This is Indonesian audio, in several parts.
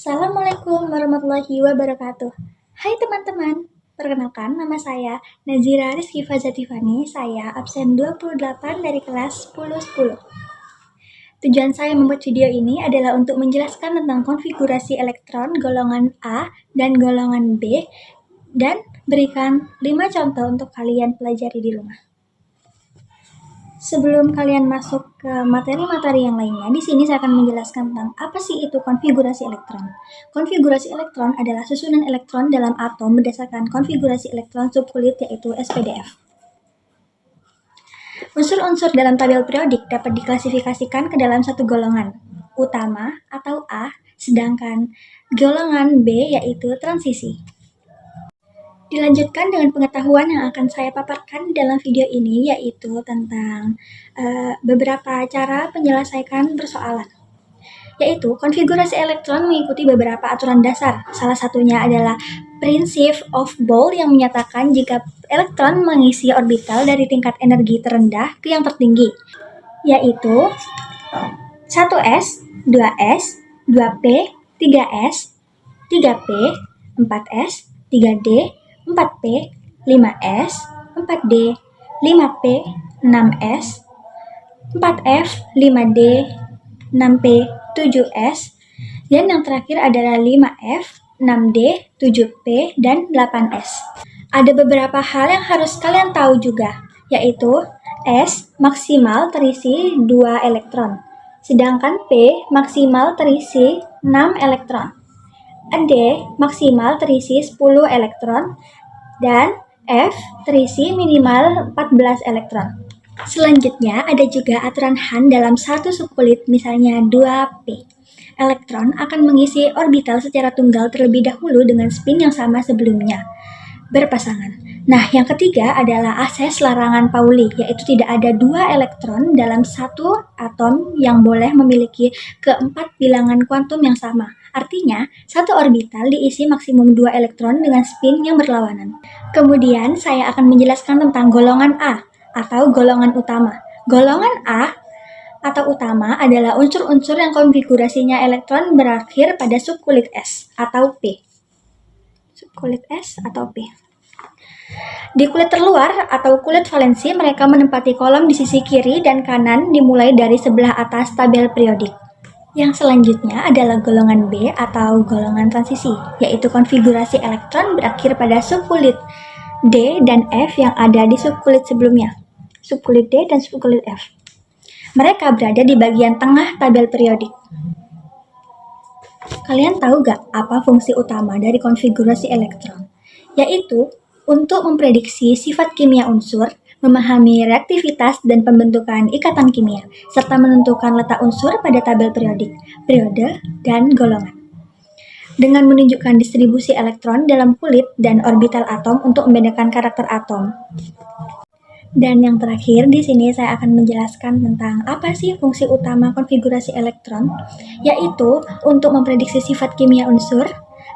Assalamualaikum warahmatullahi wabarakatuh. Hai teman-teman, perkenalkan nama saya Nazira Rizky Fazatifani. Saya absen 28 dari kelas 1010. Tujuan saya membuat video ini adalah untuk menjelaskan tentang konfigurasi elektron golongan A dan golongan B dan berikan 5 contoh untuk kalian pelajari di rumah. Sebelum kalian masuk ke materi-materi yang lainnya, di sini saya akan menjelaskan tentang apa sih itu konfigurasi elektron. Konfigurasi elektron adalah susunan elektron dalam atom berdasarkan konfigurasi elektron subkulit yaitu SPDF. Unsur-unsur dalam tabel periodik dapat diklasifikasikan ke dalam satu golongan, utama atau A, sedangkan golongan B yaitu transisi. Dilanjutkan dengan pengetahuan yang akan saya paparkan dalam video ini, yaitu tentang beberapa cara menyelesaikan persoalan. Yaitu, konfigurasi elektron mengikuti beberapa aturan dasar. Salah satunya adalah prinsip of Boole yang menyatakan jika elektron mengisi orbital dari tingkat energi terendah ke yang tertinggi, yaitu 1s, 2s, 2p, 3s, 3p, 4s, 3d, 4P, 5S, 4D, 5P, 6S, 4F, 5D, 6P, 7S, dan yang terakhir adalah 5F, 6D, 7P, dan 8S. Ada beberapa hal yang harus kalian tahu juga, yaitu S maksimal terisi 2 elektron, sedangkan P maksimal terisi 6 elektron. D maksimal terisi 10 elektron, dan F terisi minimal 14 elektron. Selanjutnya ada juga aturan Hahn dalam satu subkulit, misalnya 2p. Elektron akan mengisi orbital secara tunggal terlebih dahulu dengan spin yang sama sebelumnya, berpasangan. Nah, yang ketiga adalah asas larangan Pauli, yaitu tidak ada 2 elektron dalam satu atom yang boleh memiliki keempat bilangan kuantum yang sama. Artinya, satu orbital diisi maksimum 2 elektron dengan spin yang berlawanan. Kemudian, saya akan menjelaskan tentang golongan A atau golongan utama. Golongan A atau utama adalah unsur-unsur yang konfigurasinya elektron berakhir pada subkulit S atau P. Subkulit S atau P. Di kulit terluar atau kulit valensi, mereka menempati kolom di sisi kiri dan kanan dimulai dari sebelah atas tabel periodik. Yang selanjutnya adalah golongan B atau golongan transisi, yaitu konfigurasi elektron berakhir pada subkulit D dan F yang ada di subkulit sebelumnya. Subkulit D dan subkulit F. Mereka berada di bagian tengah tabel periodik. Kalian tahu gak apa fungsi utama dari konfigurasi elektron? Yaitu untuk memprediksi sifat kimia unsur, memahami reaktivitas dan pembentukan ikatan kimia, serta menentukan letak unsur pada tabel periodik, periode, dan golongan. Dengan menunjukkan distribusi elektron dalam kulit dan orbital atom untuk membedakan karakter atom. Dan yang terakhir, di sini saya akan menjelaskan tentang apa sih fungsi utama konfigurasi elektron, yaitu untuk memprediksi sifat kimia unsur,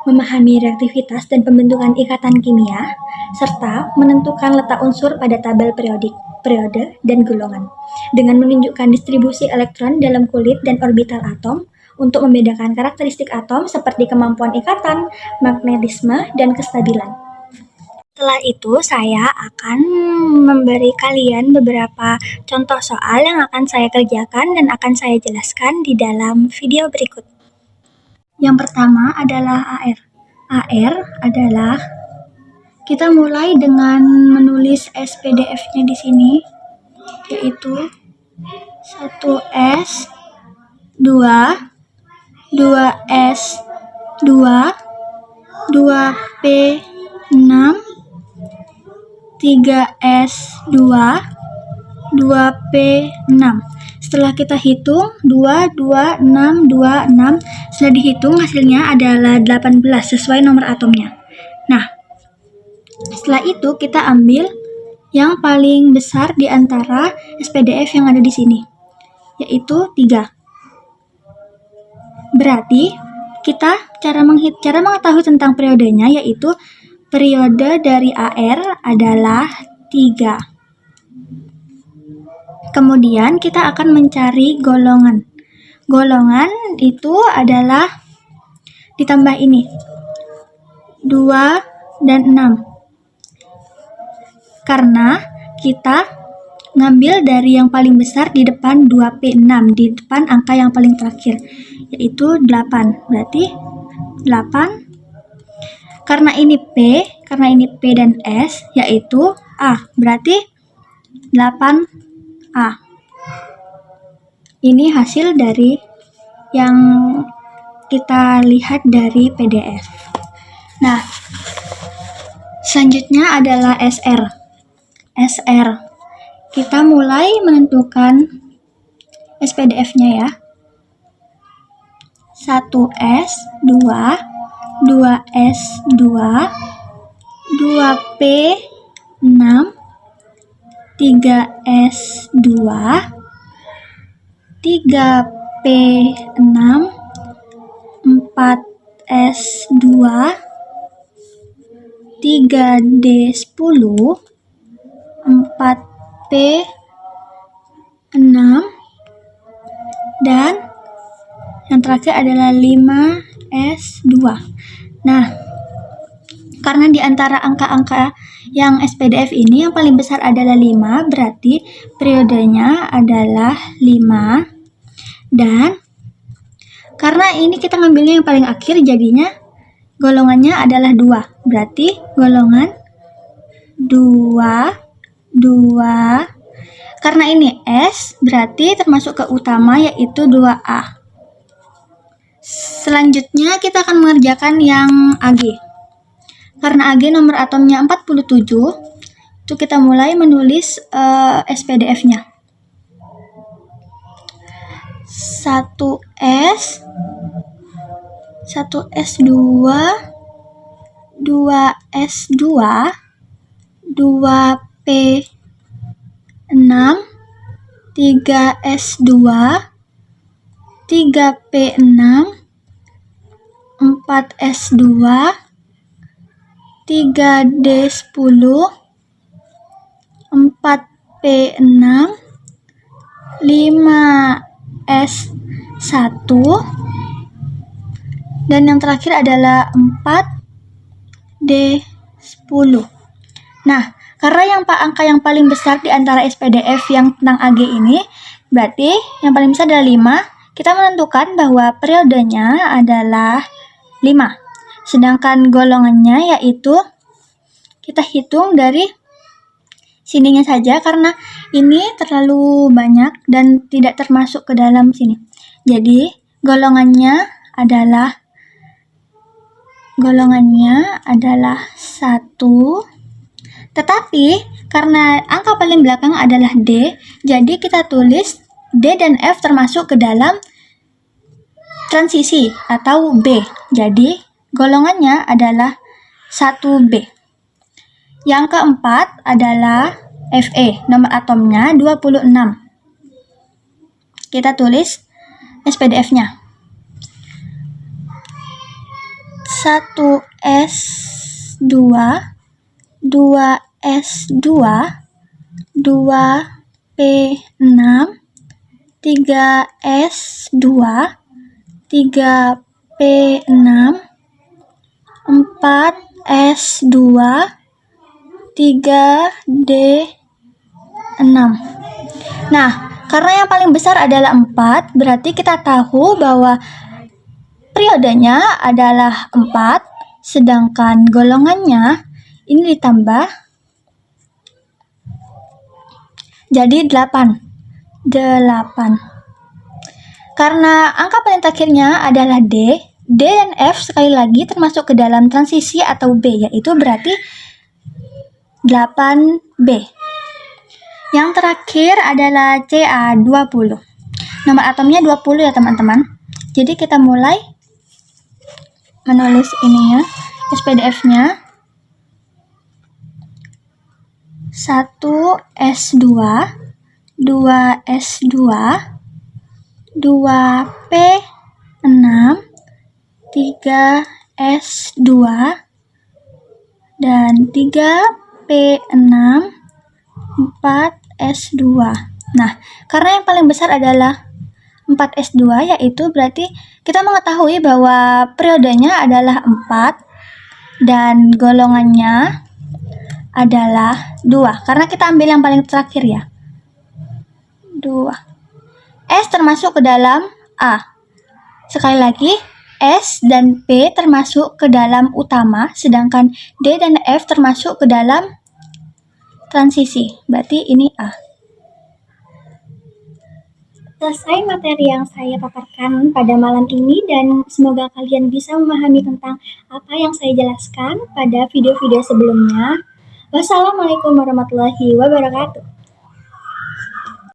memahami reaktivitas dan pembentukan ikatan kimia, serta menentukan letak unsur pada tabel periodik, periode, dan golongan, dengan menunjukkan distribusi elektron dalam kulit dan orbital atom untuk membedakan karakteristik atom seperti kemampuan ikatan, magnetisme, dan kestabilan. Setelah itu, saya akan memberi kalian beberapa contoh soal yang akan saya kerjakan dan akan saya jelaskan di dalam video berikut. Yang pertama adalah AR. AR adalah, kita mulai dengan menulis SPDF-nya di sini, yaitu 1S, 2, 2S, 2, 2P, 6, 3S, 2, 2P, 6. Setelah kita hitung 2, 2, 6, 2, 6, setelah dihitung hasilnya adalah 18 sesuai nomor atomnya. Nah, setelah itu kita ambil yang paling besar di antara SPDF yang ada di sini, yaitu 3. Berarti kita cara mengetahui tentang periodenya yaitu periode dari AR adalah 3. Kemudian kita akan mencari golongan. Golongan itu adalah ditambah ini 2 dan 6. Karena kita ngambil dari yang paling besar di depan 2P6, di depan angka yang paling terakhir, yaitu 8. Berarti 8. Karena ini P dan S, yaitu A. Berarti 8A. Ini hasil dari yang kita lihat dari PDF. Nah, selanjutnya adalah SR. Kita mulai menentukan SPDF-nya ya. 1S, 2, 2S, 2, 2P, 6, 3S, 2, 3P, 6, 4S, 2, 3D, 10, 4P, 6, dan yang terakhir adalah 5S2. Nah, karena di antara angka-angka yang SPDF ini yang paling besar adalah 5, berarti periodenya adalah 5. Dan karena ini kita ngambilnya yang paling akhir, jadinya golongannya adalah 2. Berarti golongan 2. Karena ini S, berarti termasuk ke utama, yaitu 2A. Selanjutnya kita akan mengerjakan yang AG. Karena AG nomor atomnya 47, itu kita mulai menulis SPDF-nya. 1S, 1S2, 2S2, 2P6, 3S2, 3P6, 4S2, 3D10, 4P6, 5S1, dan yang terakhir adalah 4D10. Nah, karena angka yang paling besar di antara SPDF yang tentang AG ini, berarti yang paling besar adalah 5. Kita menentukan bahwa periodenya adalah 5. Sedangkan golongannya yaitu kita hitung dari sininya saja, karena ini terlalu banyak dan tidak termasuk ke dalam sini. Jadi golongannya adalah 1. Tetapi karena angka paling belakang adalah D, jadi kita tulis D dan F termasuk ke dalam transisi atau B. Jadi golongannya adalah 1B. Yang keempat adalah Fe, nomor atomnya 26. Kita tulis SPDF-nya. 1S2, 2S2, 2P6, 3S2, 3P6, 4S2, 3D6. Nah, karena yang paling besar adalah 4, berarti kita tahu bahwa periodenya adalah 4, sedangkan golongannya ini ditambah jadi 8. Karena angka paling terakhirnya adalah D dan F sekali lagi termasuk ke dalam transisi atau B, yaitu berarti 8B. Yang terakhir adalah Ca20. Nomor atomnya 20 ya teman-teman. Jadi kita mulai menulis ininya, SPDF-nya. 1S2, 2S2, 2P6, 3S2, dan 3P6, 4S2. Nah, karena yang paling besar adalah 4S2, yaitu berarti kita mengetahui bahwa periodenya adalah 4 dan golongannya adalah 2, karena kita ambil yang paling terakhir ya. 2. S termasuk ke dalam A. Sekali lagi, S dan P termasuk ke dalam utama, sedangkan D dan F termasuk ke dalam transisi. Berarti ini A. Selesai materi yang saya paparkan pada malam ini, dan semoga kalian bisa memahami tentang apa yang saya jelaskan pada video-video sebelumnya. Wassalamualaikum warahmatullahi wabarakatuh.